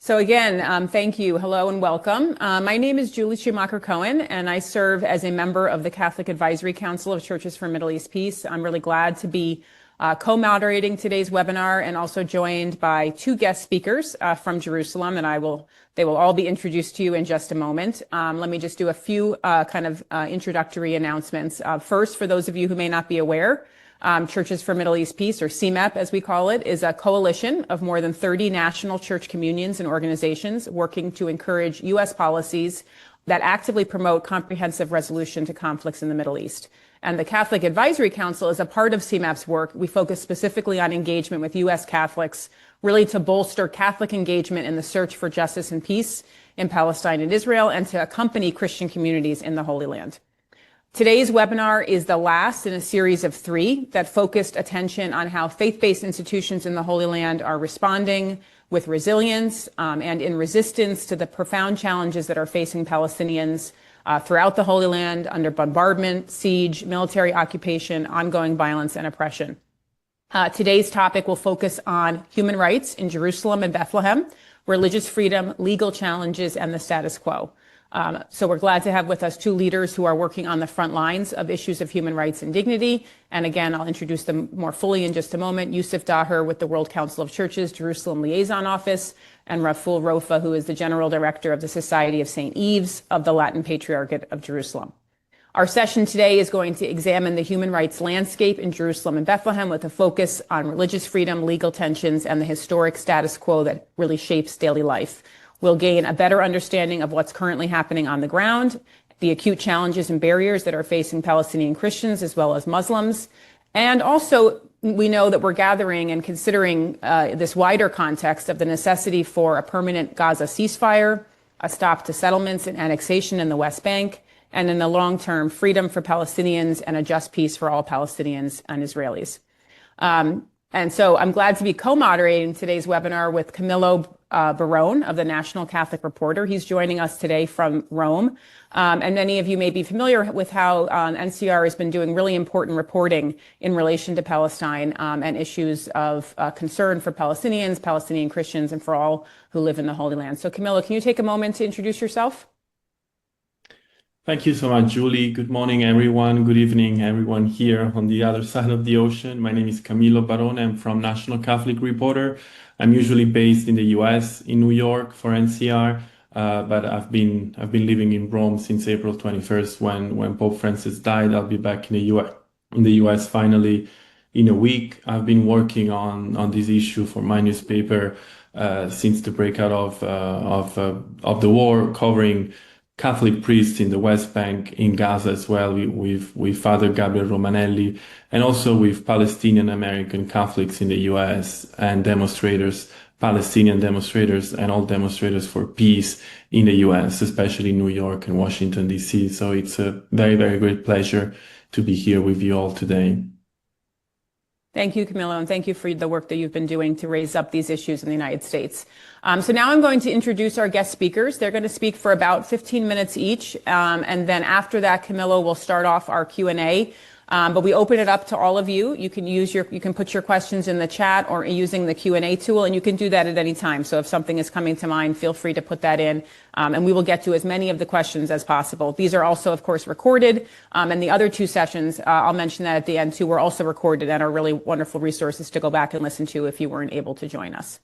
So again, thank you. Hello and welcome. My name is Julie Schumacher-Cohen, and I serve as a member of the Catholic Advisory Council of Churches for Middle East Peace. I'm really glad to be co-moderating today's webinar and also joined by two guest speakers from Jerusalem, and they will all be introduced to you in just a moment. Let me just do a few introductory announcements. First, for those of you who may not be aware, Churches for Middle East Peace, or CMEP as we call it, is a coalition of more than 30 national church communions and organizations working to encourage U.S. policies that actively promote comprehensive resolution to conflicts in the Middle East. And the Catholic Advisory Council is a part of CMEP's work. We focus specifically on engagement with U.S. Catholics, really to bolster Catholic engagement in the search for justice and peace in Palestine and Israel, and to accompany Christian communities in the Holy Land. Today's webinar is the last in a series of three that focused attention on how faith-based institutions in the Holy Land are responding with resilience and in resistance to the profound challenges that are facing Palestinians throughout the Holy Land under bombardment, siege, military occupation, ongoing violence, and oppression. Today's topic will focus on human rights in Jerusalem and Bethlehem, religious freedom, legal challenges, and the status quo. So we're glad to have with us two leaders who are working on the front lines of issues of human rights and dignity. And again, I'll introduce them more fully in just a moment. Yusuf Daher with the World Council of Churches Jerusalem Liaison Office, and Raful Rofa, who is the General Director of the Society of St. Yves of the Latin Patriarchate of Jerusalem. Our session today is going to examine the human rights landscape in Jerusalem and Bethlehem with a focus on religious freedom, legal tensions, and the historic status quo that really shapes daily life. We'll gain a better understanding of what's currently happening on the ground, the acute challenges and barriers that are facing Palestinian Christians as well as Muslims. And also, we know that we're gathering and considering this wider context of the necessity for a permanent Gaza ceasefire, a stop to settlements and annexation in the West Bank, and in the long term, freedom for Palestinians and a just peace for all Palestinians and Israelis. And so I'm glad to be co-moderating today's webinar with Camillo Barone of the National Catholic Reporter. He's joining us today from Rome. And many of you may be familiar with how NCR has been doing really important reporting in relation to Palestine and issues of concern for Palestinians, Palestinian Christians, and for all who live in the Holy Land. So Camillo, can you take a moment to introduce yourself? Thank you so much, Julie. Good morning, everyone. Good evening, everyone here on the other side of the ocean. My name is Camillo Barone. I'm from National Catholic Reporter. I'm usually based in the US, in New York for NCR, but I've been living in Rome since April 21st when Pope Francis died. I'll be back in the US finally in a week. I've been working on this issue for my newspaper since the breakout of the war, covering Catholic priests in the West Bank, in Gaza as well, with Father Gabriel Romanelli, and also with Palestinian American Catholics in the US and demonstrators, Palestinian demonstrators, and all demonstrators for peace in the US, especially New York and Washington, D.C. So it's a very, very great pleasure to be here with you all today. Thank you, Camillo, and thank you for the work that you've been doing to raise up these issues in the United States. So now I'm going to introduce our guest speakers. They're going to speak for about 15 minutes each, and then after that, Camillo will start off our Q&A. But we open it up to all of you. You can put your questions in the chat or using the Q&A tool, and you can do that at any time. So if something is coming to mind, feel free to put that in, and we will get to as many of the questions as possible. These are also, of course, recorded, and the other two sessions, I'll mention that at the end too, were also recorded and are really wonderful resources to go back and listen to if you weren't able to join us.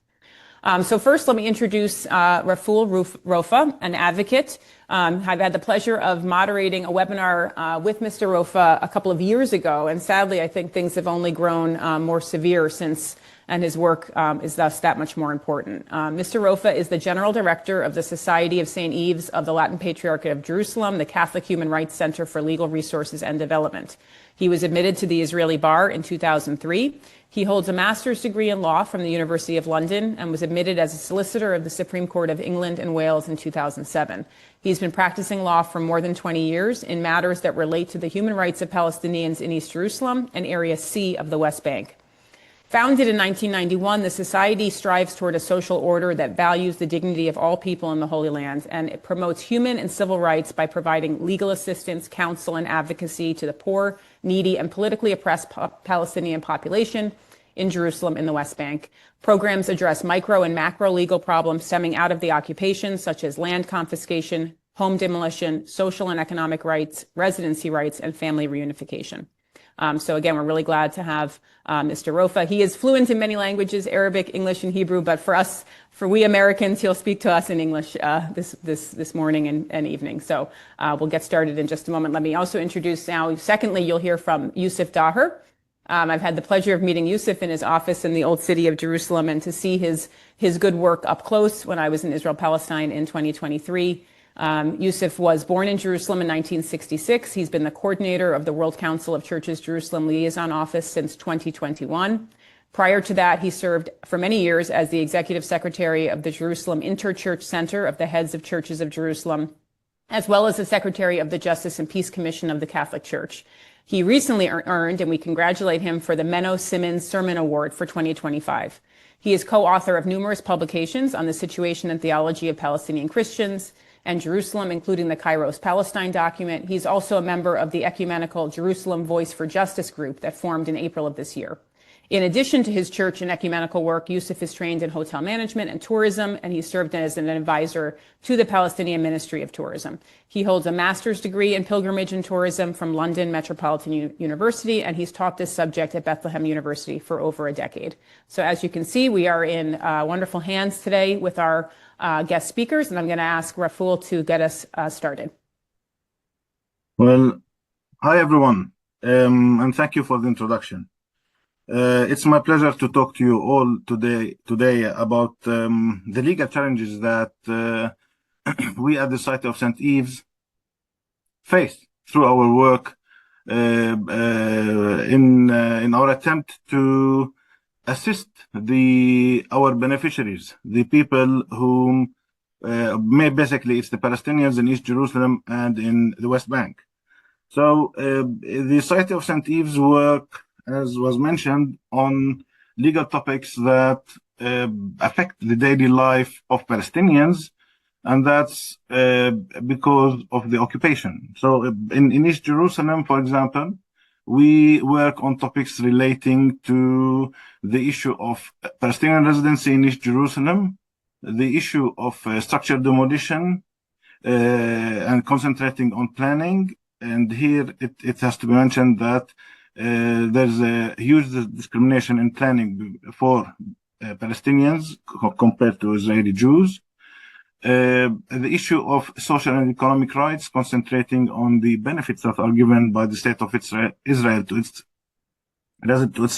So first, let me introduce Raful Rofa, an advocate. I've had the pleasure of moderating a webinar with Mr. Rofa a couple of years ago, and sadly, I think things have only grown more severe since, and his work is thus that much more important. Mr. Rofa is the General Director of the Society of St. Yves of the Latin Patriarchate of Jerusalem, the Catholic Human Rights Center for Legal Resources and Development. He was admitted to the Israeli bar in 2003. He holds a master's degree in law from the University of London and was admitted as a solicitor of the Supreme Court of England and Wales in 2007. He's been practicing law for more than 20 years in matters that relate to the human rights of Palestinians in East Jerusalem and Area C of the West Bank. Founded in 1991, the Society strives toward a social order that values the dignity of all people in the Holy Land, and it promotes human and civil rights by providing legal assistance, counsel, and advocacy to the poor, needy, and politically oppressed Palestinian population in Jerusalem in the West Bank. Programs address micro and macro legal problems stemming out of the occupation, such as land confiscation, home demolition, social and economic rights, residency rights, and family reunification. So again, we're really glad to have Mr. Rofa. He is fluent in many languages, Arabic, English, and Hebrew, but for we Americans, he'll speak to us in English this morning and evening. So we'll get started in just a moment. Let me also introduce now, secondly, you'll hear from Yusuf Daher. I've had the pleasure of meeting Yusuf in his office in the old city of Jerusalem and to see his good work up close when I was in Israel-Palestine in 2023. Yusuf was born in Jerusalem in 1966. He's been the coordinator of the World Council of Churches Jerusalem Liaison Office since 2021. Prior to that, he served for many years as the executive secretary of the Jerusalem Interchurch Center of the Heads of Churches of Jerusalem, as well as the secretary of the Justice and Peace Commission of the Catholic Church. He recently earned, and we congratulate him for the Menno Simmons Sermon Award for 2025. He is co-author of numerous publications on the situation and theology of Palestinian Christians and Jerusalem, including the Kairos Palestine document. He's also a member of the ecumenical Jerusalem Voice for Justice group that formed in April of this year. In addition to his church and ecumenical work, Yusuf is trained in hotel management and tourism, and he served as an advisor to the Palestinian Ministry of Tourism. He holds a master's degree in pilgrimage and tourism from London Metropolitan University, and he's taught this subject at Bethlehem University for over a decade. So as you can see, we are in wonderful hands today with our guest speakers, and I'm going to ask Raful to get us started. Well, hi everyone, and thank you for the introduction. It's my pleasure to talk to you all today about the legal challenges that we at the Society of St. Ives face through our work in our attempt to assist our beneficiaries, the people whom basically it's the Palestinians in East Jerusalem and in the West Bank. So the Society of St. Ives work, as was mentioned, on legal topics that affect the daily life of Palestinians, and that's because of the occupation. So in East Jerusalem, for example, we work on topics relating to the issue of Palestinian residency in East Jerusalem, the issue of structural demolition, and concentrating on planning. And here it has to be mentioned that there's a huge discrimination in planning for Palestinians compared to Israeli Jews. The issue of social and economic rights, concentrating on the benefits that are given by the state of Israel to its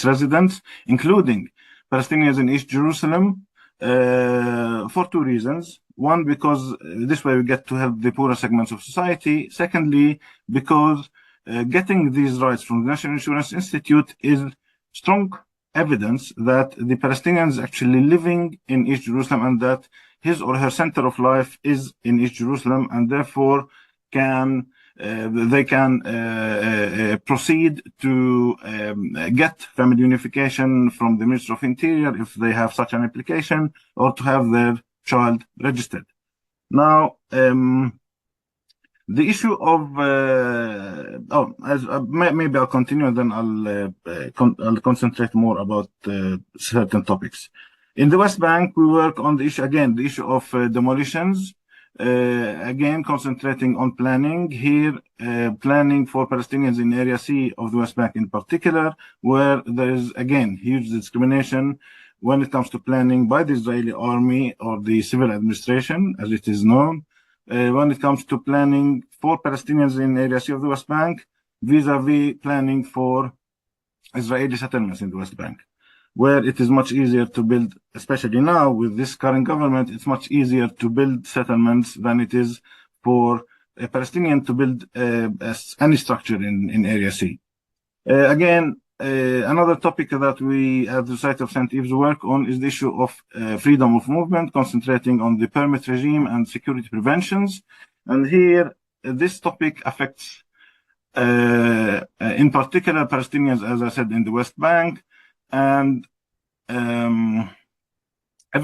residents, including Palestinians in East Jerusalem, for two reasons. One, because this way we get to help the poorer segments of society. Secondly, because getting these rights from the National Insurance Institute is strong evidence that the Palestinians actually living in East Jerusalem and that his or her center of life is in East Jerusalem, and therefore they can proceed to get family unification from the Ministry of Interior if they have such an application, or to have their child registered. Now, the issue of maybe I'll continue and then I'll concentrate more about certain topics. In the West Bank, we work on the issue of demolitions. Again, concentrating on planning here, planning for Palestinians in Area C of the West Bank in particular, where there is again huge discrimination when it comes to planning by the Israeli army or the civil administration, as it is known. When it comes to planning for Palestinians in Area C of the West Bank, vis-a-vis planning for Israeli settlements in the West Bank, where it is much easier to build, especially now with this current government, it's much easier to build settlements than it is for a Palestinian to build any structure in Area C. Another topic that we at the Society of St. Ives work on is the issue of freedom of movement, concentrating on the permit regime and security preventions. And here, this topic affects, in particular, Palestinians, as I said, in the West Bank. And ever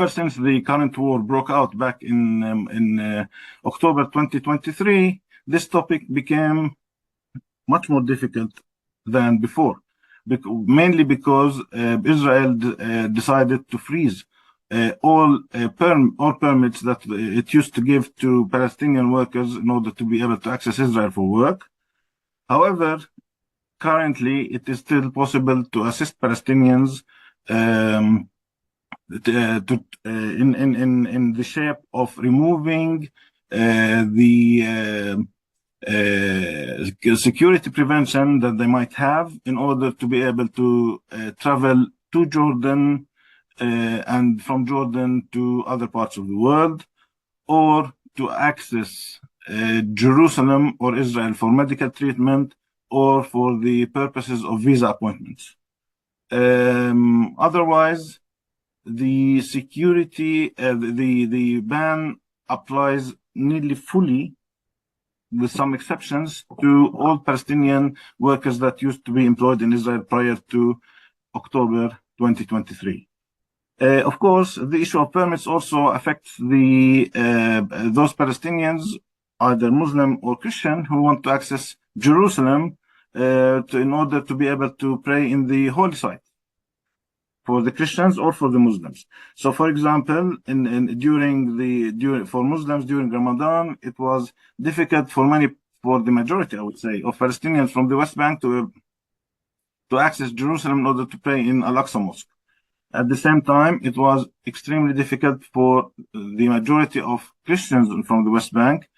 since the current war broke out back in October 2023, this topic became much more difficult than before. mainly because Israel decided to freeze all permits that it used to give to Palestinian workers in order to be able to access Israel for work. However, currently it is still possible to assist Palestinians in the shape of removing the security prevention that they might have in order to be able to travel to Jordan and from Jordan to other parts of the world, or to access Jerusalem or Israel for medical treatment or for the purposes of visa appointments. Otherwise, the security, the ban applies nearly fully, with some exceptions, to all Palestinian workers that used to be employed in Israel prior to October 2023. Of course, the issue of permits also affects those Palestinians, either Muslim or Christian, who want to access Jerusalem in order to be able to pray in the holy site, for the Christians or for the Muslims. So, for example, for Muslims during Ramadan, it was difficult for the majority, I would say, of Palestinians from the West Bank to access Jerusalem in order to pray in Al-Aqsa Mosque. At the same time, it was extremely difficult for the majority of Christians from the West Bank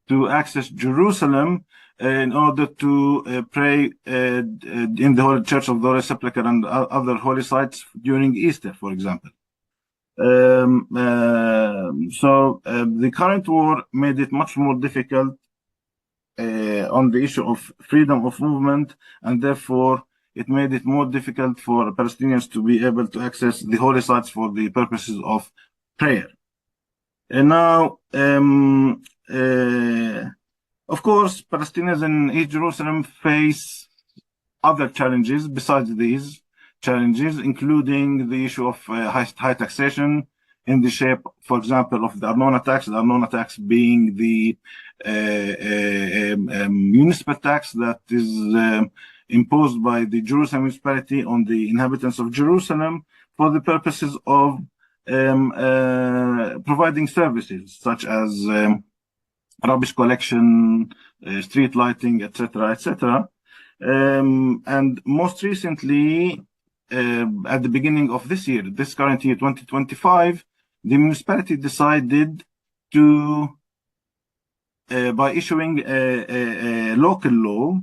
to access Jerusalem in order to pray in the Holy Church of the Holy Sepulchre and other holy sites during Easter, for example. So the current war made it much more difficult on the issue of freedom of movement, and therefore it made it more difficult for Palestinians to be able to access the holy sites for the purposes of prayer. And now, of course, Palestinians in East Jerusalem face other challenges besides these challenges, including the issue of high taxation in the shape, for example, of the Arnona tax. The Arnona tax being the municipal tax that is imposed by the Jerusalem municipality on the inhabitants of Jerusalem for the purposes of providing services such as rubbish collection, street lighting, etc., etc. And most recently, at the beginning of this year, this current year, 2025, the municipality decided to, by issuing a local law,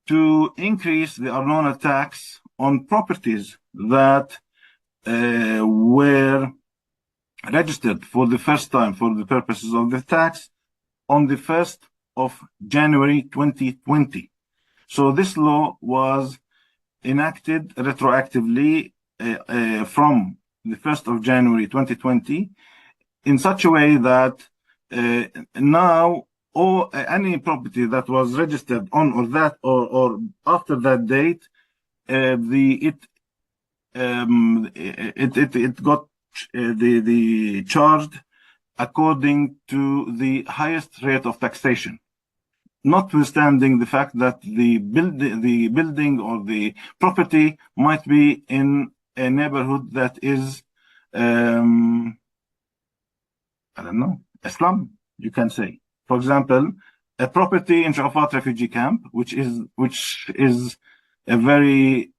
to increase the Arnona tax on properties that were registered for the first time for the purposes of the tax on the 1st of January 2020. So this law was enacted retroactively from the 1st of January 2020 in such a way that now any property that was registered on or after that date, it got the charged according to the highest rate of taxation, notwithstanding the fact that the building or the property might be in a neighborhood that is, I don't know, a slum, you can say. For example, a property in Shafat refugee camp, which is a very,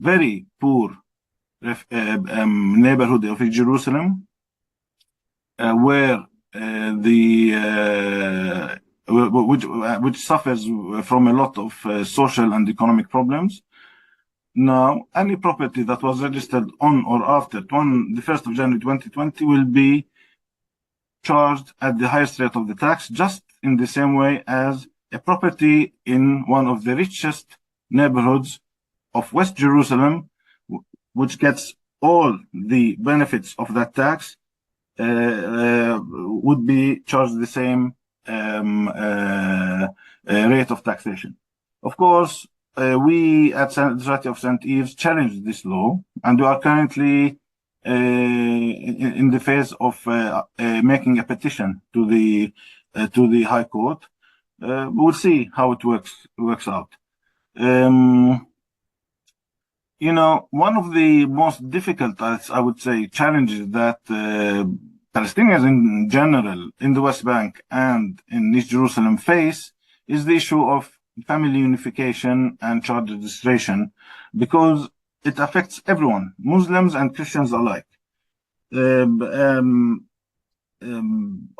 very poor neighborhood of Jerusalem, where which suffers from a lot of social and economic problems. Now, any property that was registered on or after the 1st of January 2020 will be charged at the highest rate of the tax, just in the same way as a property in one of the richest neighborhoods of West Jerusalem, which gets all the benefits of that tax, would be charged the same rate of taxation. Of course, we at the Society of St. Eve's challenged this law, and we are currently in the phase of making a petition to the High Court. We'll see how it works out. one of the most difficult, I would say, challenges that Palestinians in general in the West Bank and in East Jerusalem face is the issue of family unification and child registration, because it affects everyone, Muslims and Christians alike.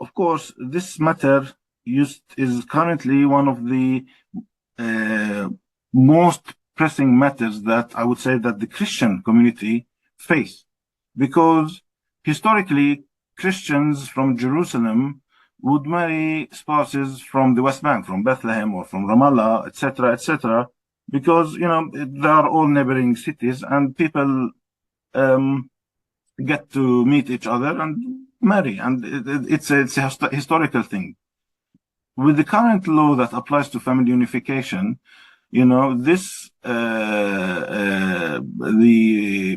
Of course, this matter is currently one of the most pressing matters that I would say that the Christian community face, because historically Christians from Jerusalem would marry spouses from the West Bank, from Bethlehem or from Ramallah, etc., because they are all neighboring cities, and people get to meet each other and marry, and it's a historical thing. With the current law that applies to family unification, this the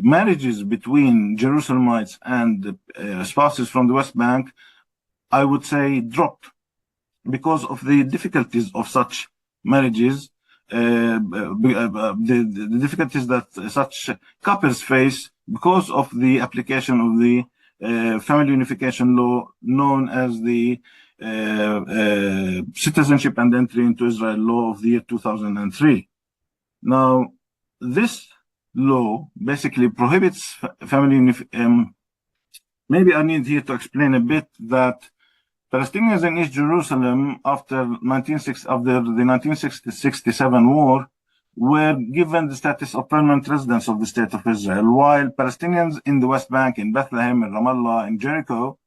marriages between Jerusalemites and spouses from the West Bank, I would say, dropped because of the difficulties of such marriages, the difficulties that such couples face because of the application of the family unification law known as the Citizenship and Entry into Israel Law of the year 2003. Now, this law basically prohibits family unification. Maybe I need here to explain a bit that Palestinians in East Jerusalem after the 1967 war were given the status of permanent residents of the State of Israel, while Palestinians in the West Bank, in Bethlehem, in Ramallah, in Jericho,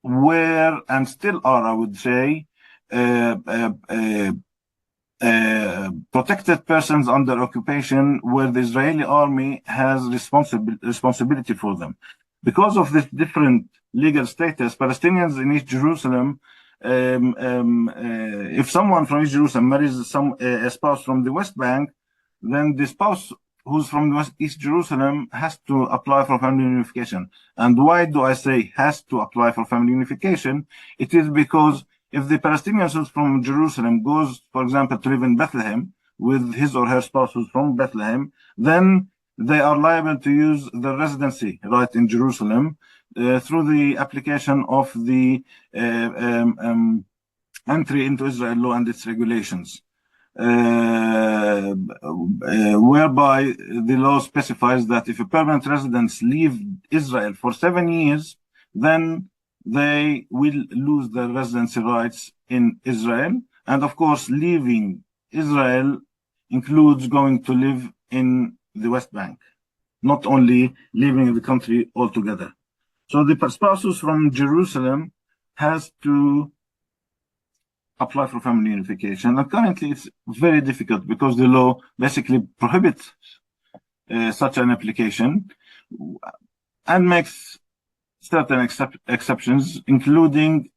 were and still are, I would say, protected persons under occupation, where the Israeli army has responsibility for them. Because of this different legal status, Palestinians in East Jerusalem, if someone from East Jerusalem marries a spouse from the West Bank, then the spouse who's from East Jerusalem has to apply for family unification. And why do I say has to apply for family unification? It is because if the Palestinian who's from Jerusalem goes, for example, to live in Bethlehem with his or her spouse who's from Bethlehem, then they are liable to use the residency right in Jerusalem through the application of the entry into Israel law and its regulations, whereby the law specifies that if a permanent residents leave Israel for 7 years, then they will lose their residency rights in Israel. And of course, leaving Israel includes going to live in the West Bank, not only leaving the country altogether. So the spouses from Jerusalem has to apply for family unification. And currently it's very difficult because the law basically prohibits such an application and makes certain exceptions, including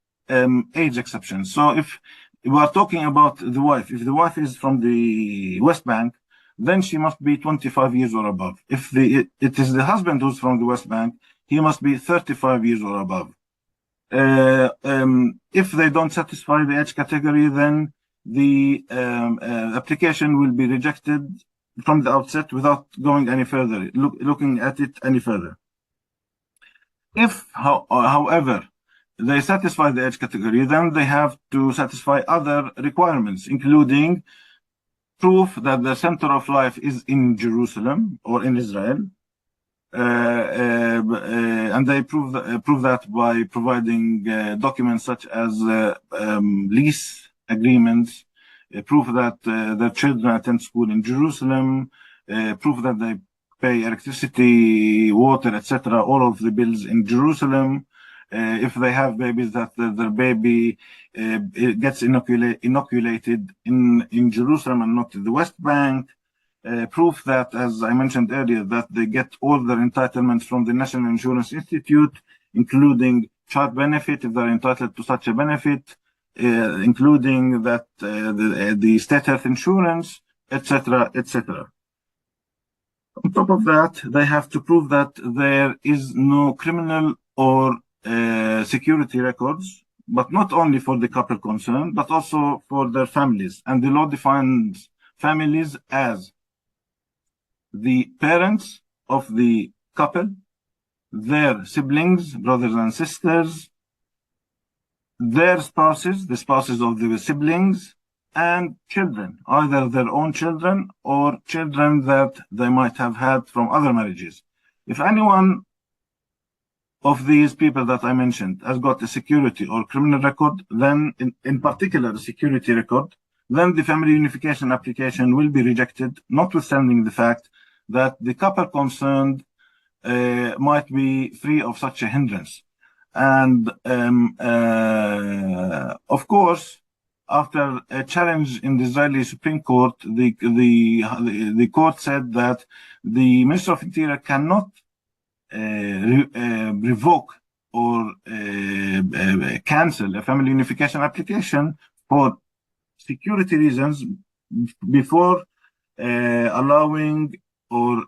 age exceptions. So if we are talking about the wife, if the wife is from the West Bank, then she must be 25 years or above. If it is the husband who's from the West Bank, he must be 35 years or above. If they don't satisfy the age category, then the application will be rejected from the outset without going any further, looking at it any further. If, however, they satisfy the age category, then they have to satisfy other requirements, including proof that the center of life is in Jerusalem or in Israel, and they prove that by providing documents such as lease agreements, proof that their children attend school in Jerusalem, proof that they pay electricity, water, etc., all of the bills in Jerusalem. If they have babies, that their baby it gets inoculated in Jerusalem and not in the West Bank. Proof that, as I mentioned earlier, that they get all their entitlements from the National Insurance Institute, including child benefit, if they're entitled to such a benefit, including that the state health insurance, etc., etc. On top of that, they have to prove that there is no criminal or security records, but not only for the couple concerned, but also for their families. And the law defines families as the parents of the couple, their siblings, brothers and sisters, their spouses, the spouses of the siblings, and children, either their own children or children that they might have had from other marriages. If anyone of these people that I mentioned has got a security or criminal record, then in particular a security record, then the family unification application will be rejected, notwithstanding the fact that the couple concerned might be free of such a hindrance. And of course, after a challenge in the Israeli Supreme Court, the court said that the Minister of Interior cannot revoke or cancel a family unification application for security reasons before allowing or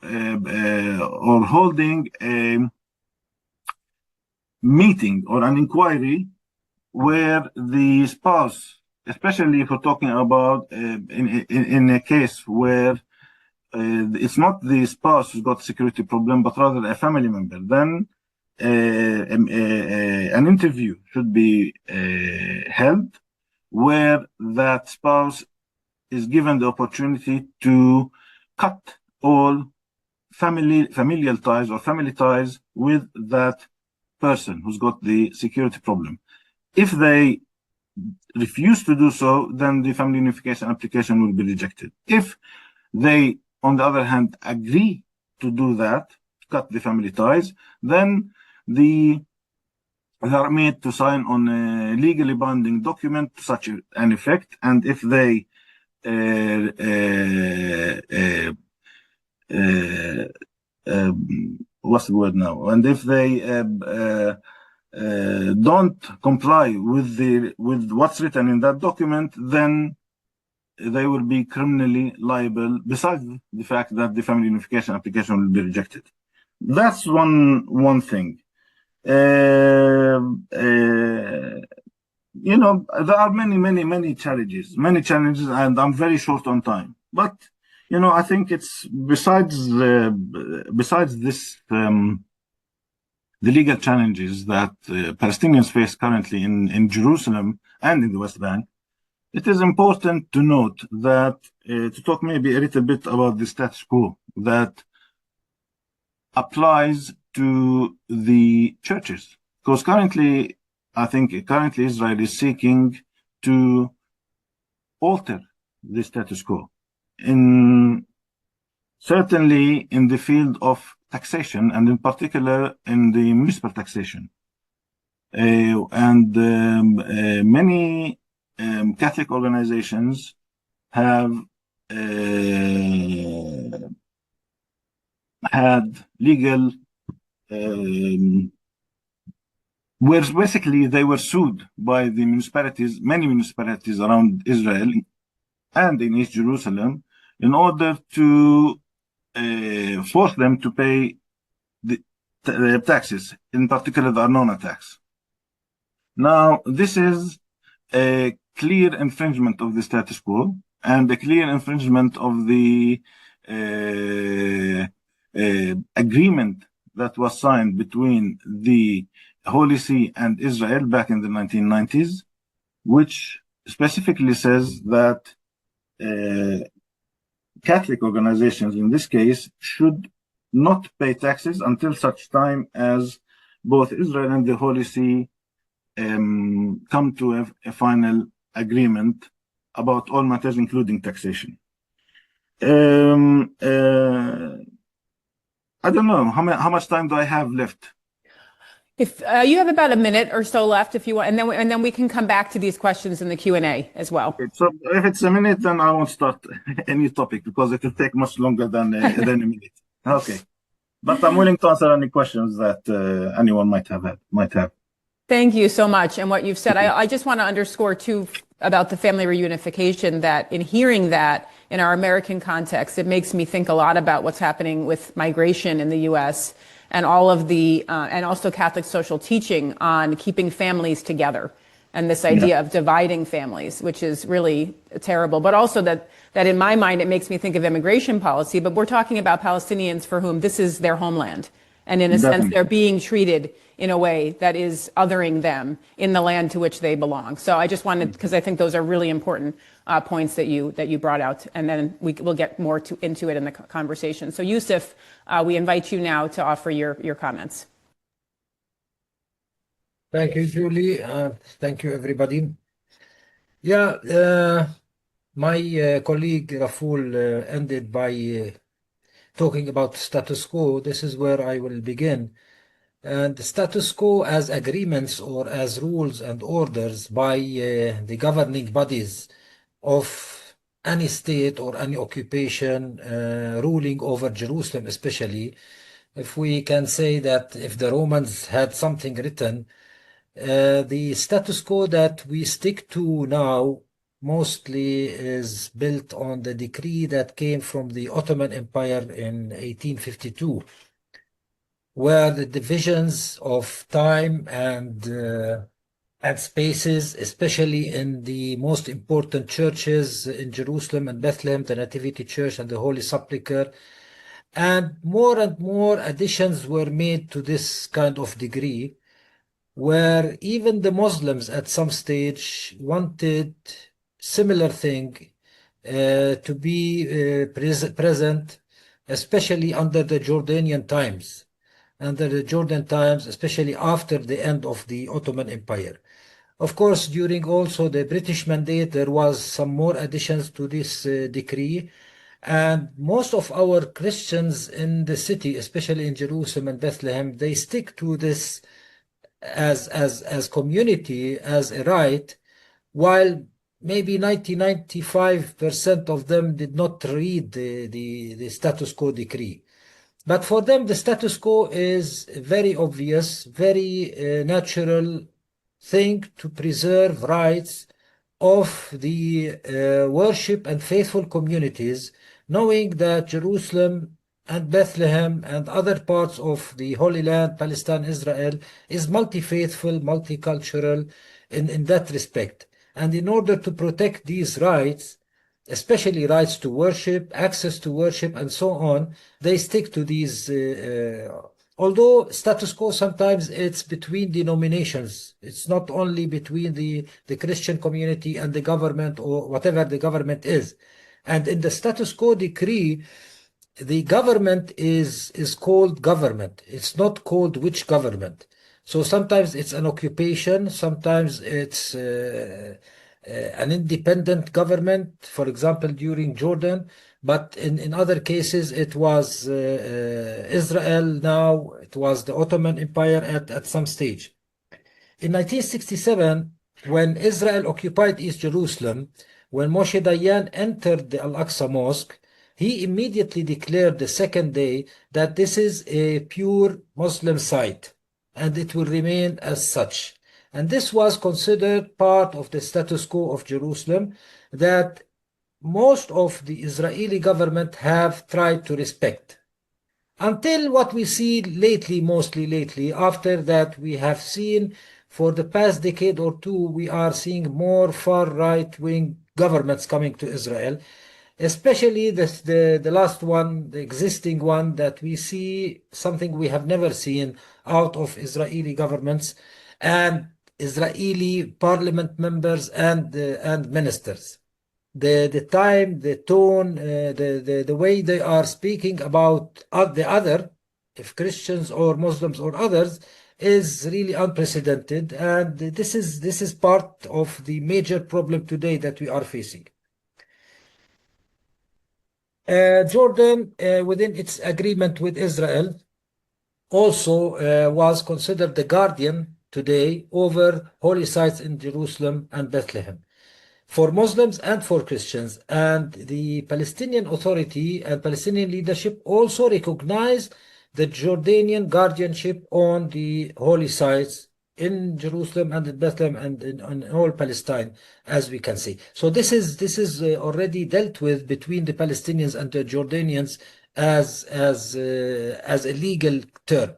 holding a meeting or an inquiry where the spouse, especially if we're talking about in a case where it's not the spouse who's got a security problem, but rather a family member, then an interview should be held where that spouse is given the opportunity to cut all familial ties or family ties with that person who's got the security problem. If they refuse to do so, then the family unification application will be rejected. If they, on the other hand, agree to do that, cut the family ties, then they are made to sign on a legally binding document to such an effect. And if they what's the word now? And if they don't comply with what's written in that document, then they will be criminally liable, besides the fact that the family unification application will be rejected. That's one thing. There are many challenges, and I'm very short on time. But I think it's besides this, the legal challenges that Palestinians face currently in Jerusalem and in the West Bank. It is important to note that to talk maybe a little bit about the status quo that applies to the churches, because currently Israel is seeking to alter the status quo, certainly in the field of taxation, and in particular in the municipal taxation. Many Catholic organizations have had legal where basically they were sued by the many municipalities around Israel and in East Jerusalem, in order to force them to pay the taxes, in particular the Arnona tax. Now, this is a clear infringement of the status quo and a clear infringement of the agreement that was signed between the Holy See and Israel back in the 1990s, which specifically says that Catholic organizations, in this case, should not pay taxes until such time as both Israel and the Holy See come to a final agreement about all matters, including taxation. I don't know how much time do I have left. If you have about a minute or so left, if you want, and then we can come back to these questions in the Q&A as well. Okay, so if it's a minute, then I won't start any topic because it will take much longer than a minute. Okay, but I'm willing to answer any questions that anyone might have. Thank you so much. And what you've said, I just want to underscore too about the family reunification, that in hearing that in our American context, it makes me think a lot about what's happening with migration in the U.S. and all of the, and also Catholic social teaching on keeping families together. and this idea of dividing families, which is really terrible. But also that in my mind, it makes me think of immigration policy, but we're talking about Palestinians for whom this is their homeland. And in a sense, they're being treated in a way that is othering them in the land to which they belong. So I just wanted, because I think those are really important points that you brought out, and then we'll get more into it in the conversation. So Yusuf, we invite you now to offer your comments. Thank you, Julie. Thank you, everybody. Yeah, my colleague Raful ended by talking about status quo. This is where I will begin. And the status quo as agreements or as rules and orders by the governing bodies of any state or any occupation ruling over Jerusalem, especially. If we can say that if the Romans had something written, the status quo that we stick to now mostly is built on the decree that came from the Ottoman Empire in 1852, where the divisions of time and spaces, especially in the most important churches in Jerusalem and Bethlehem, the Nativity Church and the Holy Sepulchre, and more additions were made to this kind of decree, where even the Muslims at some stage wanted similar thing to be present, especially under the Jordanian times. Under the Jordan times, especially after the end of the Ottoman Empire. Of course, during also the British Mandate, there was some more additions to this decree. And most of our Christians in the city, especially in Jerusalem and Bethlehem, they stick to this as community, as a right, while maybe 95% of them did not read the status quo decree. But for them, the status quo is very obvious, very natural thing to preserve rights of the worship and faithful communities, knowing that Jerusalem and Bethlehem and other parts of the Holy Land, Palestine, Israel, is multi-faithful, multicultural in that respect. And in order to protect these rights, especially rights to worship, access to worship, and so on, they stick to these. Although status quo sometimes it's between denominations. It's not only between the Christian community and the government or whatever the government is. And in the status quo decree, the government is called government. It's not called which government. So sometimes it's an occupation, sometimes it's an independent government, for example, during Jordan, but in other cases it was Israel now, it was the Ottoman Empire at some stage. In 1967, when Israel occupied East Jerusalem, when Moshe Dayan entered the Al-Aqsa Mosque, he immediately declared the second day that this is a pure Muslim site and it will remain as such. And this was considered part of the status quo of Jerusalem that most of the Israeli government have tried to respect. Until what we see lately, mostly lately, after that we have seen for the past decade or two, we are seeing more far right-wing governments coming to Israel, especially the last one, the existing one, that we see something we have never seen out of Israeli governments and Israeli parliament members and ministers. The time, the tone, the way they are speaking about the other, if Christians or Muslims or others, is really unprecedented. And this is part of the major problem today that we are facing. Jordan, within its agreement with Israel, also was considered the guardian today over holy sites in Jerusalem and Bethlehem, for Muslims and for Christians. And the Palestinian Authority and Palestinian leadership also recognized the Jordanian guardianship on the holy sites in Jerusalem and in Bethlehem and in all Palestine, as we can see. So this is already dealt with between the Palestinians and the Jordanians as a legal term.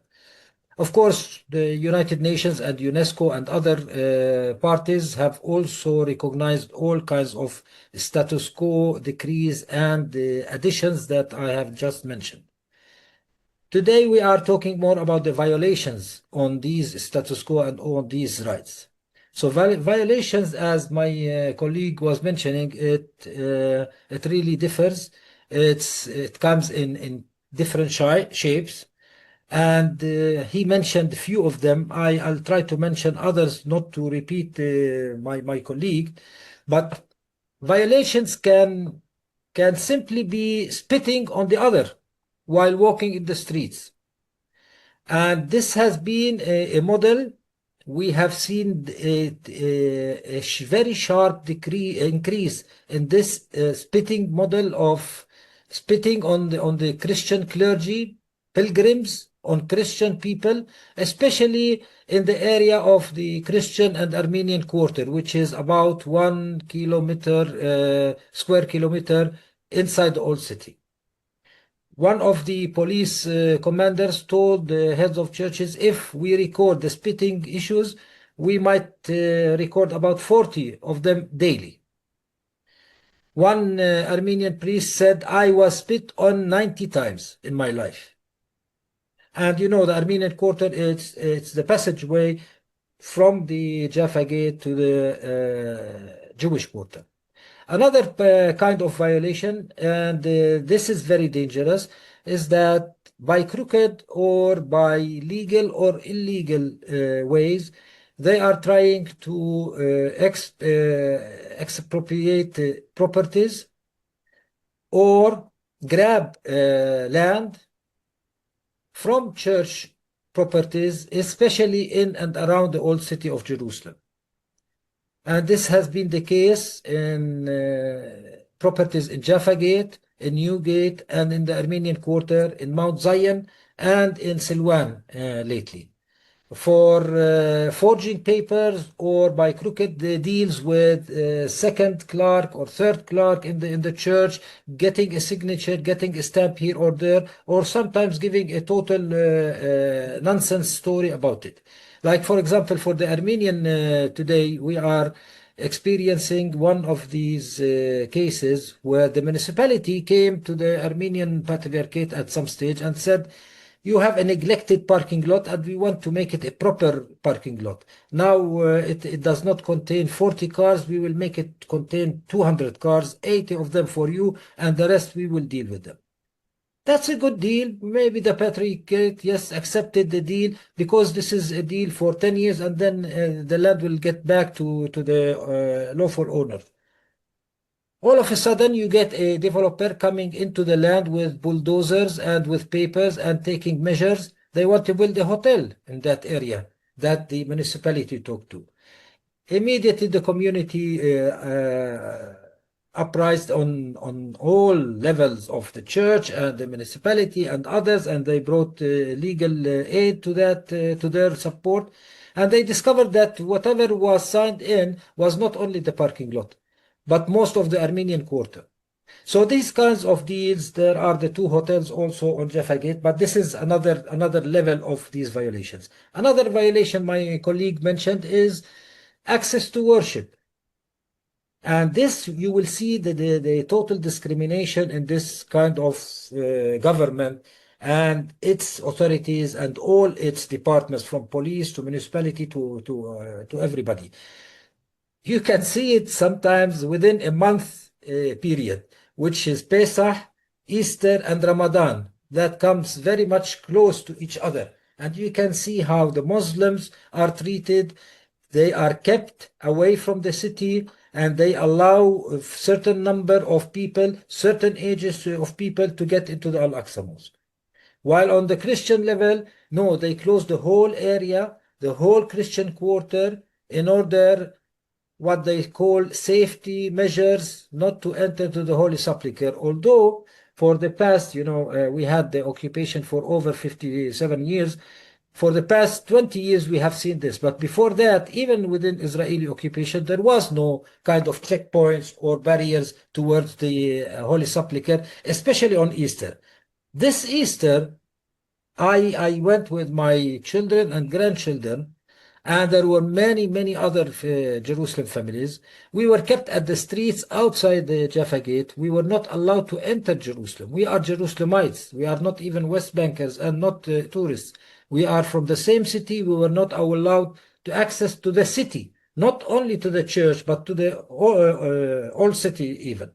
Of course, the United Nations and UNESCO and other parties have also recognized all kinds of status quo decrees and additions that I have just mentioned. Today, we are talking more about the violations on these status quo and on these rights. So violations, as my colleague was mentioning, it really differs. It comes in different shapes. And he mentioned a few of them. I'll try to mention others, not to repeat my colleague, but violations can simply be spitting on the other while walking in the streets. And this has been a model. We have seen a very sharp increase in this spitting model of spitting on the Christian clergy, pilgrims, on Christian people, especially in the area of the Christian and Armenian quarter, which is about 1 kilometer, square kilometer inside the old city. One of the police commanders told the heads of churches, if we record the spitting issues, we might record about 40 of them daily. One Armenian priest said, I was spit on 90 times in my life. And you know, the Armenian quarter, it's the passageway from the Jaffa Gate to the Jewish quarter. Another kind of violation, and this is very dangerous, is that by crooked or by legal or illegal ways, they are trying to expropriate properties or grab land from church properties, especially in and around the old city of Jerusalem. And this has been the case in properties in Jaffa Gate, in Newgate, and in the Armenian quarter, in Mount Zion, and in Silwan lately. For forging papers or by crooked deals with second clerk or third clerk in the church, getting a signature, getting a stamp here or there, or sometimes giving a total nonsense story about it. Like, for example, for the Armenian today, we are experiencing one of these cases where the municipality came to the Armenian Patriarchate at some stage and said, you have a neglected parking lot and we want to make it a proper parking lot. Now it does not contain 40 cars. We will make it contain 200 cars, 80 of them for you, and the rest we will deal with them. That's a good deal. Maybe the Patriarchate, yes, accepted the deal because this is a deal for 10 years and then the land will get back to the lawful owner. All of a sudden, you get a developer coming into the land with bulldozers and with papers and taking measures. They want to build a hotel in that area that the municipality talked to. Immediately, the community uprised on all levels of the church and the municipality and others, and they brought legal aid to that, to their support. And they discovered that whatever was signed in was not only the parking lot, but most of the Armenian quarter. So these kinds of deals, there are the two hotels also on Jaffa Gate, but this is another level of these violations. Another violation my colleague mentioned is access to worship. And this, you will see the total discrimination in this kind of government and its authorities and all its departments, from police to municipality to everybody. You can see it sometimes within a month period, which is Pesach, Easter, and Ramadan. That comes very much close to each other. And you can see how the Muslims are treated. They are kept away from the city, and they allow a certain number of people, certain ages of people to get into the Al-Aqsa Mosque. While on the Christian level, no, they close the whole area, the whole Christian quarter, in order what they call safety measures not to enter to the Holy Sepulchre. Although for the past, we had the occupation for over 57 years. For the past 20 years, we have seen this. But before that, even within Israeli occupation, there was no kind of checkpoints or barriers towards the Holy Sepulchre, especially on Easter. This Easter, I went with my children and grandchildren, and there were many other Jerusalem families. We were kept at the streets outside the Jaffa Gate. We were not allowed to enter Jerusalem. We are Jerusalemites. We are not even West Bankers and not tourists. We are from the same city. We were not allowed to access to the city, not only to the church, but to the whole city even.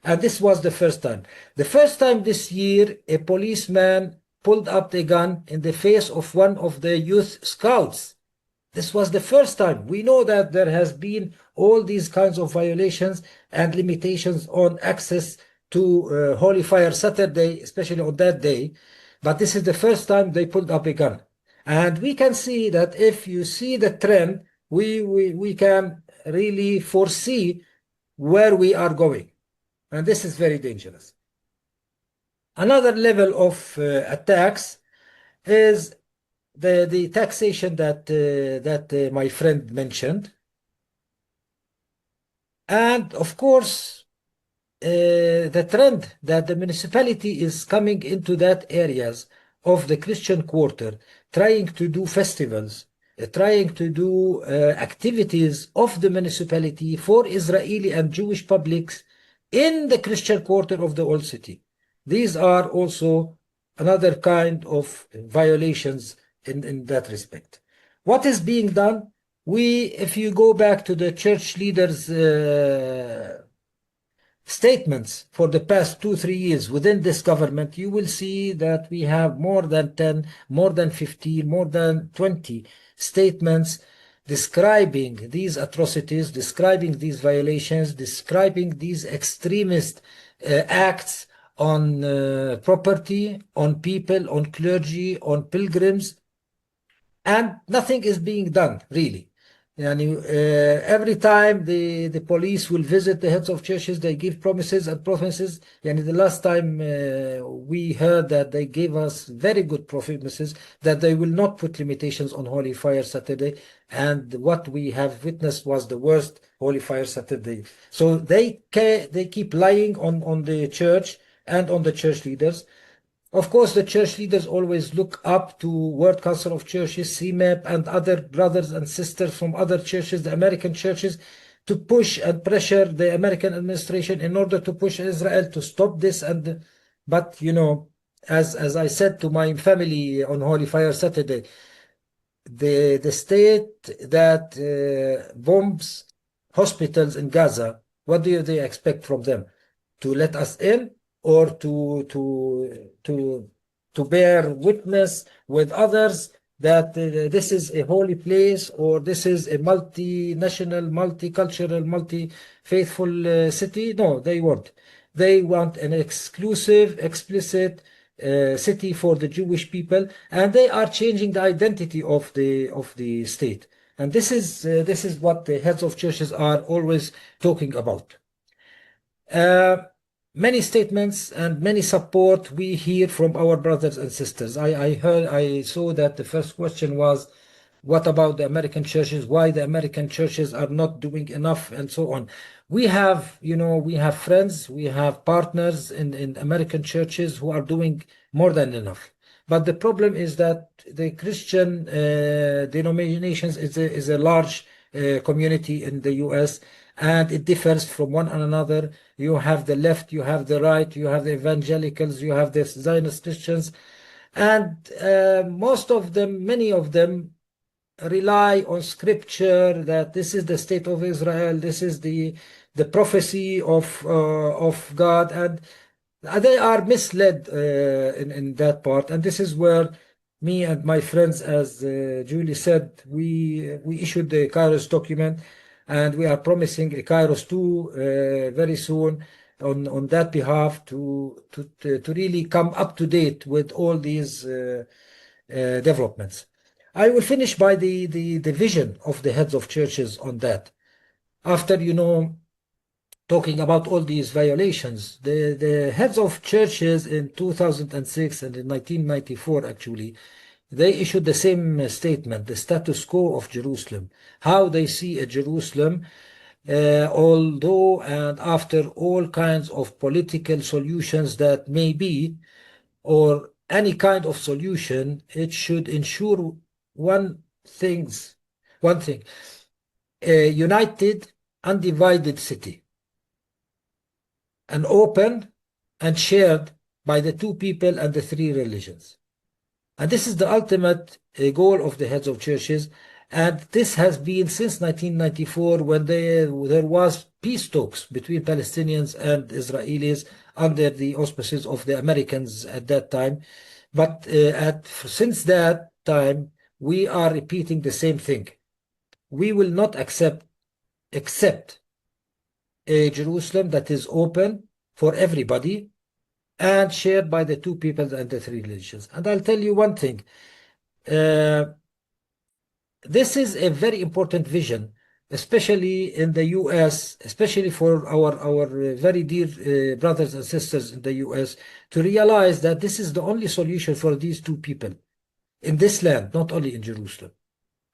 And this was the first time. The first time this year, a policeman pulled up a gun in the face of one of the youth scouts. This was the first time. We know that there has been all these kinds of violations and limitations on access to Holy Fire Saturday, especially on that day. But this is the first time they pulled up a gun. And we can see that if you see the trend, we can really foresee where we are going. And this is very dangerous. Another level of attacks is the taxation that my friend mentioned. And of course, the trend that the municipality is coming into that areas of the Christian quarter, trying to do festivals, trying to do activities of the municipality for Israeli and Jewish publics in the Christian quarter of the old city. These are also another kind of violations in that respect. What is being done? If you go back to the church leaders' statements for the past 2-3 years within this government, you will see that we have more than 10, more than 15, more than 20 statements describing these atrocities, describing these violations, describing these extremist acts on property, on people, on clergy, on pilgrims, and nothing is being done, really. Every time the police will visit the heads of churches, they give promises and promises. The last time we heard that they gave us very good promises that they will not put limitations on Holy Fire Saturday, and what we have witnessed was the worst Holy Fire Saturday. So they keep lying on the church and on the church leaders. Of course, the church leaders always look up to World Council of Churches, CMEP, and other brothers and sisters from other churches, the American churches, to push and pressure the American administration in order to push Israel to stop this. But as I said to my family on Holy Fire Saturday, the state that bombs hospitals in Gaza, what do they expect from them? To let us in? Or to bear witness with others that this is a holy place, or this is a multinational, multicultural, multi-faithful city? No, they won't. They want an exclusive, explicit city for the Jewish people, and they are changing the identity of the state. And this is what the heads of churches are always talking about. Many statements and many support we hear from our brothers and sisters. I saw that the first question was, what about the American churches? Why the American churches are not doing enough, and so on. We have friends, we have partners in American churches who are doing more than enough. But the problem is that the Christian denominations is a large community in the U.S., and it differs from one another. You have the left, you have the right, you have the evangelicals, you have the Zionist Christians, and many of them rely on scripture, that this is the state of Israel, this is the prophecy of God, and they are misled in that part. And this is where me and my friends, as Julie said, we issued the Kairos document, and we are promising a Kairos 2 very soon on that behalf to really come up to date with all these developments. I will finish by the vision of the heads of churches on that. After talking about all these violations, the heads of churches in 2006 and in 1994 actually, they issued the same statement, the status quo of Jerusalem, how they see a Jerusalem, although and after all kinds of political solutions that may be, or any kind of solution, it should ensure one thing, a united, undivided city, and open and shared by the two people and the three religions. And this is the ultimate goal of the heads of churches. And this has been since 1994, when there was peace talks between Palestinians and Israelis under the auspices of the Americans at that time. But since that time, we are repeating the same thing. We will not accept a Jerusalem that is open for everybody and shared by the two peoples and the three religions. And I'll tell you one thing. This is a very important vision, especially in the U.S., especially for our very dear brothers and sisters in the U.S., to realize that this is the only solution for these two people in this land, not only in Jerusalem.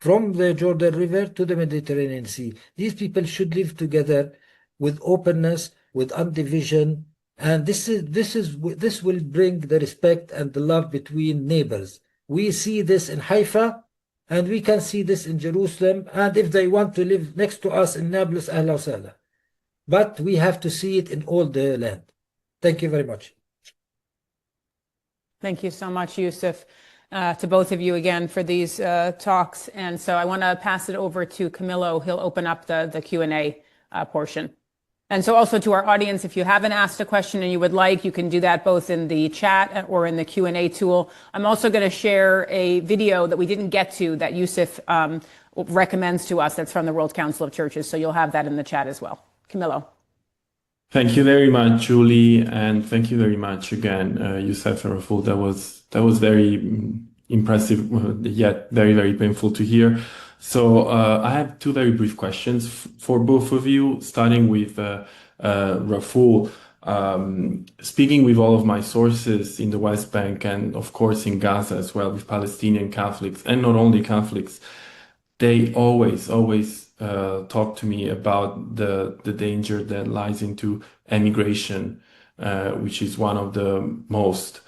From the Jordan River to the Mediterranean Sea, these people should live together with openness, with undivision, and this will bring the respect and the love between neighbors. We see this in Haifa, and we can see this in Jerusalem, and if they want to live next to us in Nablus, ahla wa sahla. But we have to see it in all the land. Thank you very much. Thank you so much, Yusuf, to both of you again for these talks. And so I want to pass it over to Camilo. He'll open up the Q&A portion. And so also to our audience, if you haven't asked a question and you would like, you can do that both in the chat or in the Q&A tool. I'm also going to share a video that we didn't get to that Yusuf recommends to us that's from the World Council of Churches. So you'll have that in the chat as well. Camilo. Thank you very much, Julie, and thank you very much again, Yusuf and Raful. That was very impressive, yet very, very painful to hear. So I have two very brief questions for both of you, starting with Raful. Speaking with all of my sources in the West Bank and, of course, in Gaza as well, with Palestinian Catholics, and not only Catholics, they always talk to me about the danger that lies into emigration, which is one of the most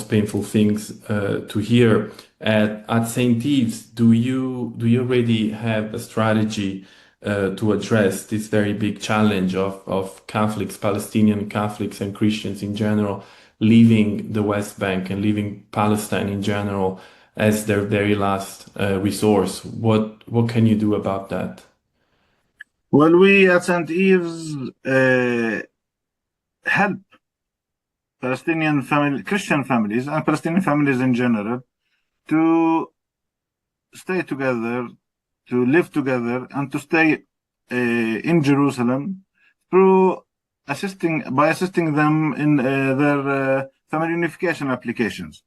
painful things to hear. At St. Ives, do you already have a strategy to address this very big challenge of Catholics, Palestinian Catholics and Christians in general, leaving the West Bank and leaving Palestine in general as their very last resource? What can you do about that? Well, we at St. Ives help Palestinian Christian families and Palestinian families in general to stay together, to live together, and to stay in Jerusalem through assisting them in their family unification applications.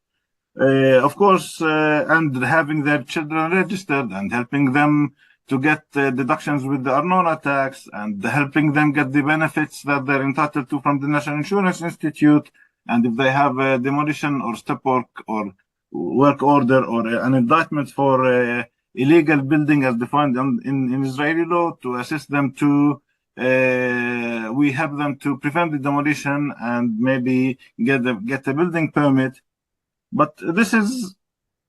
Of course, and having their children registered and helping them to get deductions with the Arnona tax and helping them get the benefits that they're entitled to from the National Insurance Institute. And if they have a demolition or stop work or work order or an indictment for illegal building as defined in Israeli law, to assist them to, we help them to prevent the demolition and maybe get a building permit. But this is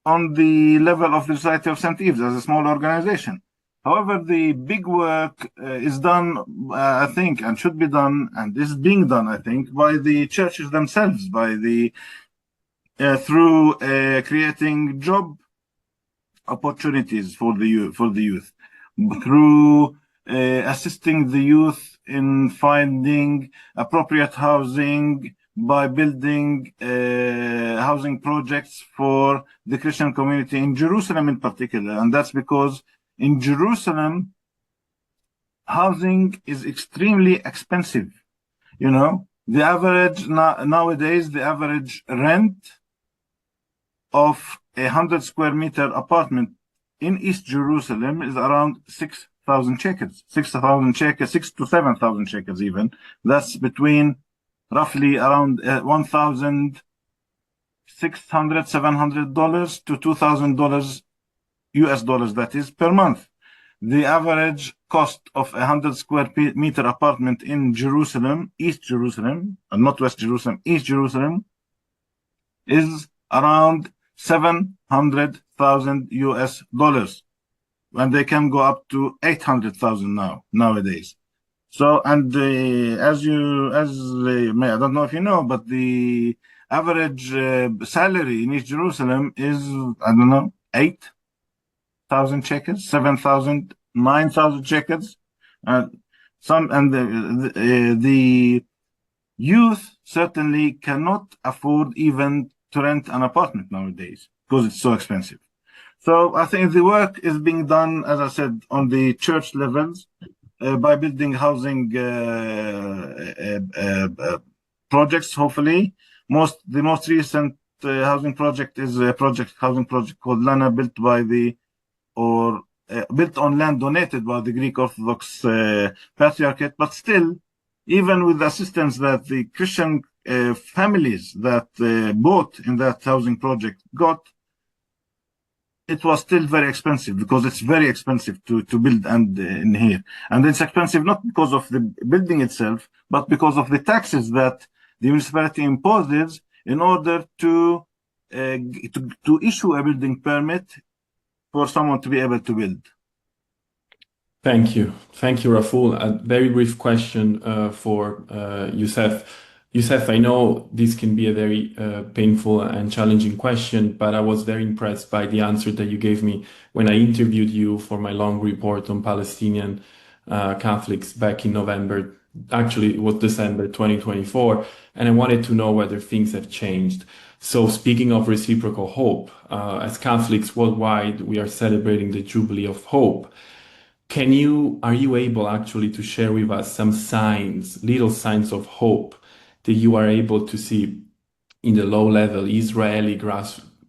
on the level of the Society of St. Ives as a small organization. However, the big work is done, I think, and should be done, and is being done, I think, by the churches themselves, by the through creating job opportunities for the youth, through assisting the youth in finding appropriate housing, by building housing projects for the Christian community in Jerusalem in particular. And that's because in Jerusalem, housing is extremely expensive. You know, the average nowadays, the average rent of 100 square meter apartment in East Jerusalem is around 6,000 shekels, 6,000 shekels, 6,000 to 7,000 shekels even. That's between roughly around $1,600, $700 to $2,000 US dollars, that is, per month. The average cost of 100 square meter apartment in Jerusalem, East Jerusalem, and not West Jerusalem, East Jerusalem, is around $700,000 US, and they can go up to 800,000 nowadays. So, and I don't know if you know, but the average salary in East Jerusalem is, I don't know, 8,000 shekels, 7,000, 9,000 shekels. The youth certainly cannot afford even to rent an apartment nowadays because it's so expensive. So I think the work is being done, as I said, on the church levels by building housing projects. Hopefully, the most recent housing project is a housing project called Lana, built on land donated by the Greek Orthodox Patriarchate. But still, even with the assistance that the Christian families that bought in that housing project got, it was still very expensive, because it's very expensive to build in here. And it's expensive not because of the building itself, but because of the taxes that the municipality imposes in order to issue a building permit for someone to be able to build. Thank you. Thank you, Raful. A very brief question for Youssef. Youssef, I know this can be a very painful and challenging question, but I was very impressed by the answer that you gave me when I interviewed you for my long report on Palestinian Catholics back in November. Actually, it was December 2024, and I wanted to know whether things have changed. So speaking of reciprocal hope, as Catholics worldwide, we are celebrating the Jubilee of Hope. Are you able actually to share with us some signs, little signs of hope that you are able to see in the low-level Israeli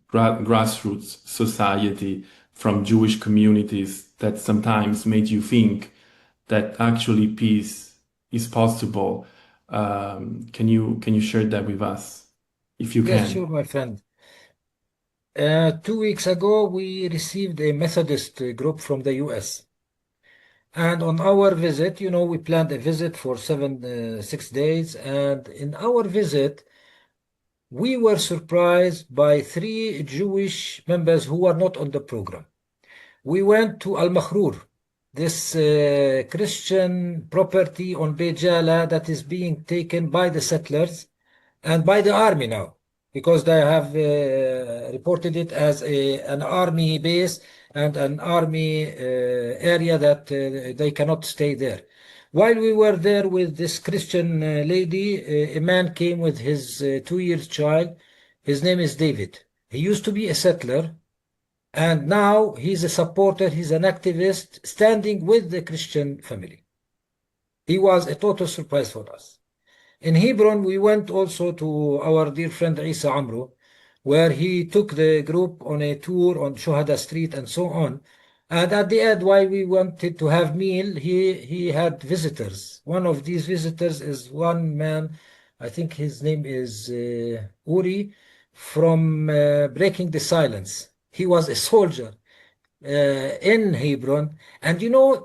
grassroots society from Jewish communities that sometimes made you think that actually peace is possible? Can you share that with us, if you can? Yes, sure, my friend. 2 weeks ago, we received a Methodist group from the US. And on our visit, we planned a visit for 6 days. And in our visit, we were surprised by 3 Jewish members who were not on the program. We went to Al-Makhrur, this Christian property on Beit Jala that is being taken by the settlers and by the army now, because they have reported it as an army base and an army area that they cannot stay there. While we were there with this Christian lady, a man came with his 2-year child. His name is David. He used to be a settler, and now he's a supporter, he's an activist standing with the Christian family. He was a total surprise for us. In Hebron, we went also to our dear friend Isa Amro, where he took the group on a tour on Shohada Street and so on. And at the end, while we wanted to have meal, he had visitors. One of these visitors is one man, I think his name is Uri, from Breaking the Silence. He was a soldier in Hebron. And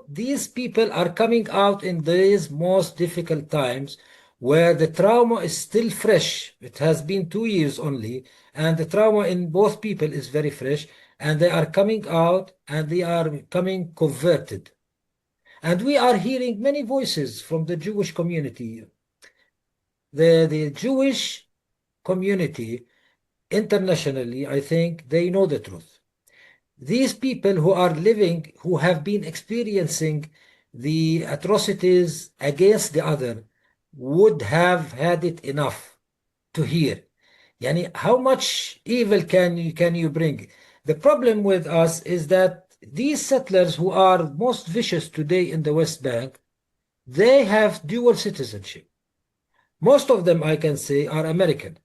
these people are coming out in these most difficult times where the trauma is still fresh. It has been 2 years only, and the trauma in both people is very fresh, and they are coming out and they are becoming converted. And we are hearing many voices from the Jewish community. The Jewish community internationally, I think, they know the truth. These people who are living, who have been experiencing the atrocities against the other, would have had it enough to hear. Yani, how much evil can you bring? The problem with us is that these settlers who are most vicious today in the West Bank, they have dual citizenship. Most of them, I can say, are American,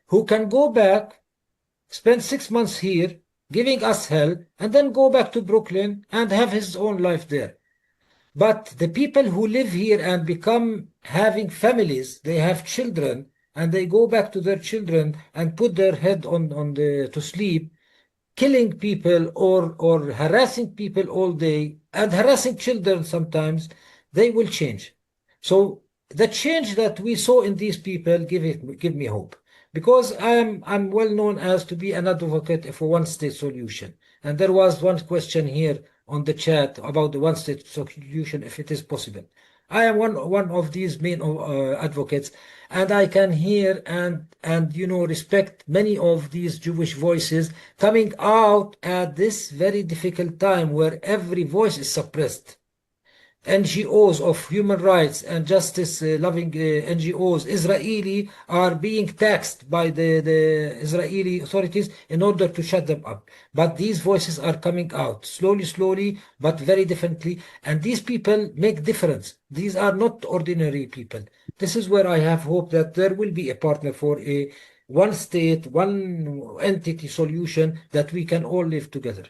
who can go back, spend 6 months here, giving us hell, and then go back to Brooklyn and have his own life there. But the people who live here and become having families, they have children, and they go back to their children and put their head to sleep, killing people or harassing people all day and harassing children sometimes, they will change. So the change that we saw in these people give me hope. because I'm well known as to be an advocate for one-state solution. And there was one question here on the chat about the one-state solution, if it is possible. I am one of these main advocates, and I can hear and respect many of these Jewish voices coming out at this very difficult time where every voice is suppressed. NGOs of human rights and justice loving NGOs, Israeli, are being taxed by the Israeli authorities in order to shut them up. But these voices are coming out slowly, but very differently. And these people make difference. These are not ordinary people. This is where I have hope that there will be a partner for a one state, one entity solution that we can all live together.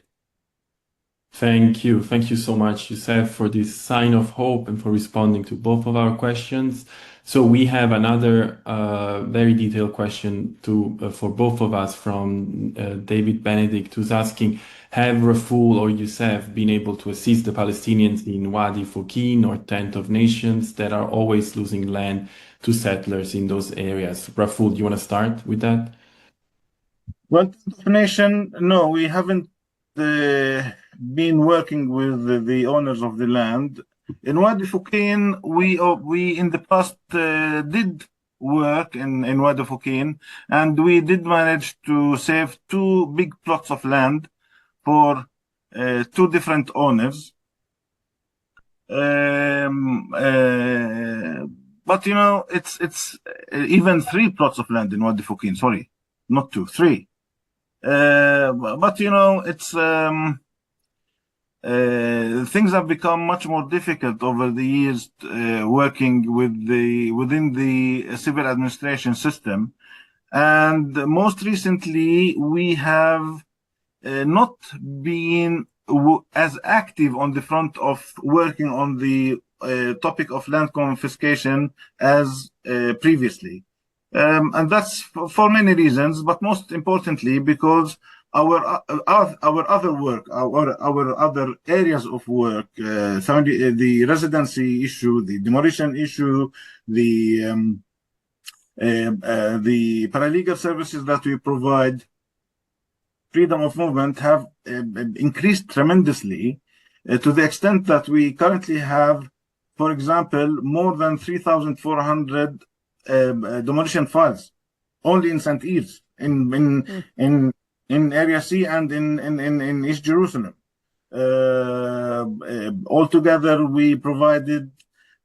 Thank you. Thank you so much, Youssef, for this sign of hope and for responding to both of our questions. So we have another very detailed question for both of us from David Benedict, who's asking, have Raful or Youssef been able to assist the Palestinians in Wadi Fokin or Tent of Nations that are always losing land to settlers in those areas? Raful, do you want to start with that? Well, Tent of Nation, no, we haven't been working with the owners of the land. In Wadi Fokin, we in the past did work in Wadi Fokin, and we did manage to save 2 big plots of land for 2 different owners. But it's even 3 plots of land in Wadi Fokin. Sorry, not 2, 3. But it's things have become much more difficult over the years working within the civil administration system, and most recently we have not been as active on the front of working on the topic of land confiscation as previously. And that's for many reasons, but most importantly because our other work, our other areas of work, the residency issue, the demolition issue, the paralegal services that we provide, freedom of movement have increased tremendously to the extent that we currently have, for example, more than 3,400 demolition files only in St. Ives, in Area C and in East Jerusalem. Altogether, we provided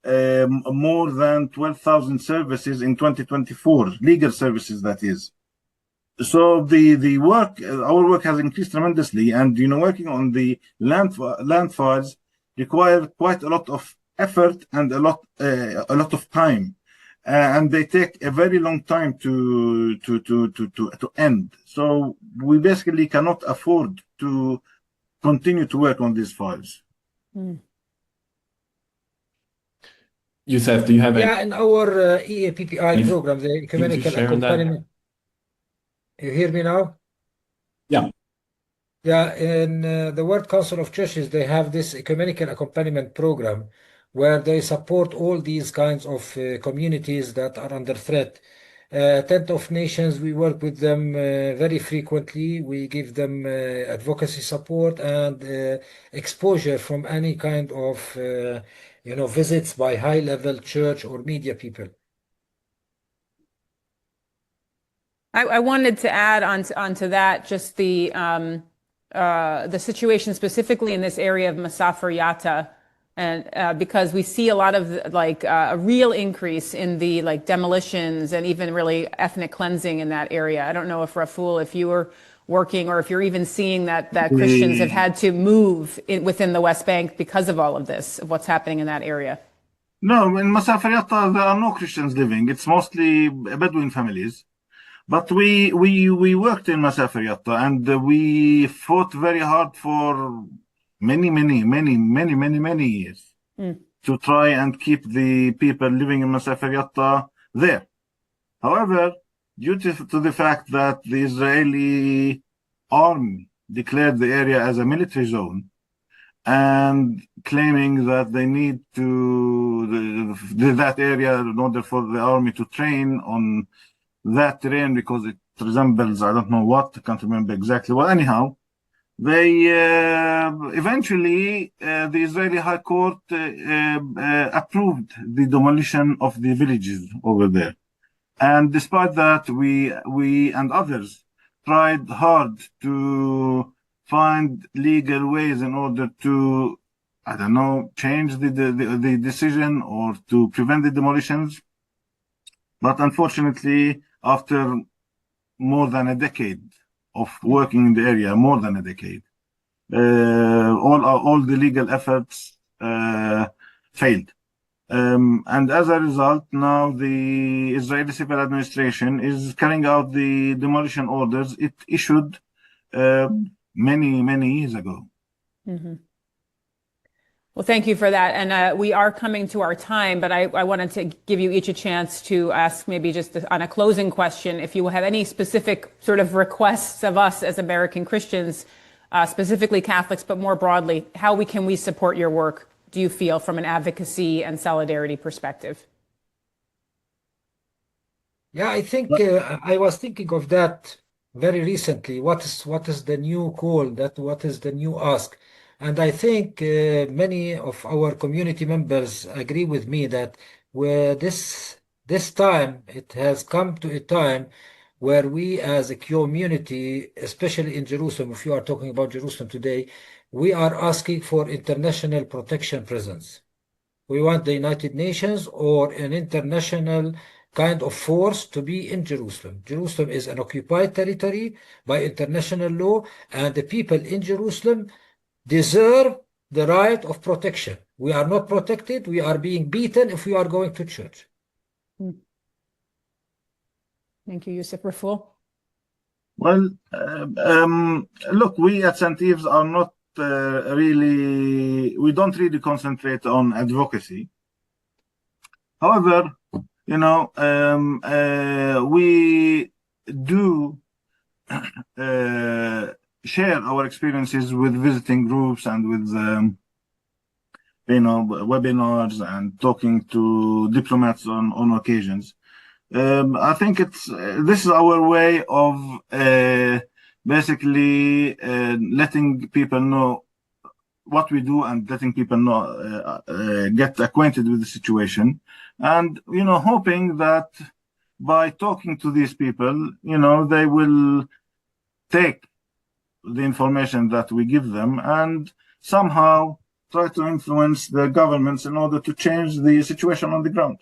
more than 12,000 services in 2024, legal services, that is. So the work, our work has increased tremendously, and working on the land files require quite a lot of effort and a lot of time. And they take a very long time to end. So we basically cannot afford to continue to work on these files. Youssef, do you have Yeah, in our EAPPI program, the ecumenical accompaniment. You hear me now? Yeah. Yeah, in the World Council of Churches, they have this ecumenical accompaniment program where they support all these kinds of communities that are under threat. Tent of Nations, we work with them very frequently. We give them advocacy support and exposure from any kind of visits by high-level church or media people. I wanted to add onto that just the situation specifically in this area of Masafer Yatta. And because we see a lot of a real increase in the demolitions and even really ethnic cleansing in that area. I don't know if Raful, if you were working or if you're even seeing that Christians have had to move within the West Bank because of all of this, of what's happening in that area. No, in Masafer Yatta there are no Christians living. It's mostly Bedouin families. But we worked in Masafer Yatta, and we fought very hard for many years to try and keep the people living in Masafer Yatta there. However, due to the fact that the Israeli army declared the area as a military zone and claiming that they need to that area in order for the army to train on that terrain because it resembles, I don't know what, I can't remember exactly. Well, anyhow, they eventually, the Israeli High Court approved the demolition of the villages over there. And despite that, we and others tried hard to find legal ways in order to, I don't know, change the decision or to prevent the demolitions. But unfortunately, after more than a decade of working in the area, more than a decade, all the legal efforts failed. And as a result, now the Israeli civil administration is carrying out the demolition orders it issued many years ago. Mm-hmm. Well, thank you for that. And we are coming to our time, but I wanted to give you each a chance to ask maybe just on a closing question, if you have any specific sort of requests of us as American Christians, specifically Catholics, but more broadly, how can we support your work, do you feel, from an advocacy and solidarity perspective? Yeah, I think I was thinking of that very recently. What is the new call? What is the new ask? And I think many of our community members agree with me that where this time it has come to a time where we as a community, especially in Jerusalem, if you are talking about Jerusalem today, we are asking for international protection presence. We want the United Nations or an international kind of force to be in Jerusalem. Jerusalem is an occupied territory by international law, and the people in Jerusalem deserve the right of protection. We are not protected. We are being beaten if we are going to church. Thank you, Yusuf. Raful? Well, look, we at St. Eve's are not we don't really concentrate on advocacy. However, you know, we do share our experiences with visiting groups and with, webinars and talking to diplomats on occasions. I think this is our way of basically letting people know what we do and letting people know, get acquainted with the situation, and hoping that by talking to these people, they will take the information that we give them and somehow try to influence the governments in order to change the situation on the ground.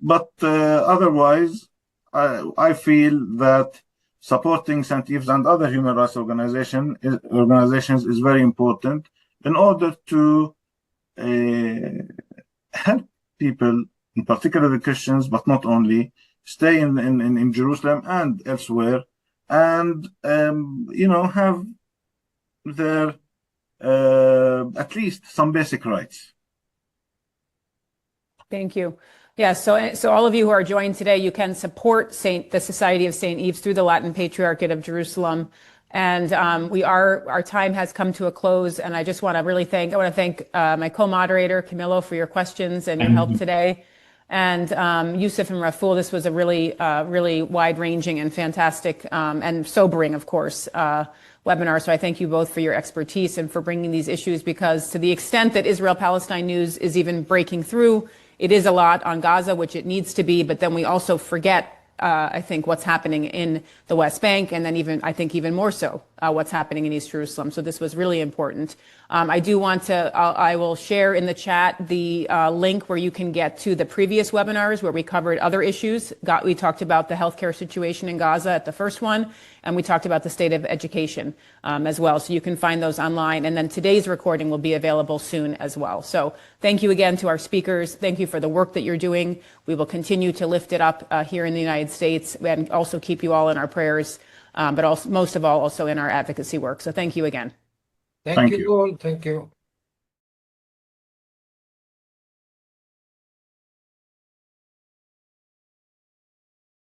But otherwise, I feel that supporting St. Eve's and other human rights organizations is very important in order to help people, in particular the Christians, but not only, stay in Jerusalem and elsewhere, and have their at least some basic rights. Thank you. Yeah, so all of you who are joined today, you can support the Society of St. Eve's through the Latin Patriarchate of Jerusalem. And our time has come to a close. And I just want to thank my co-moderator, Camilo, for your questions and your help today. And Yusuf and Raful, this was a really wide-ranging and fantastic and sobering, of course, webinar. So I thank you both for your expertise and for bringing these issues, because to the extent that Israel-Palestine news is even breaking through, it is a lot on Gaza, which it needs to be, but then we also forget, I think, what's happening in the West Bank, and then even more so, what's happening in East Jerusalem. So this was really important. I will share in the chat the link where you can get to the previous webinars where we covered other issues. We talked about the healthcare situation in Gaza at the first one, and we talked about the state of education as well. So you can find those online. And then today's recording will be available soon as well. So thank you again to our speakers. Thank you for the work that you're doing. We will continue to lift it up here in the United States and also keep you all in our prayers, but also, most of all, also in our advocacy work. So thank you again. Thank you all. Thank you.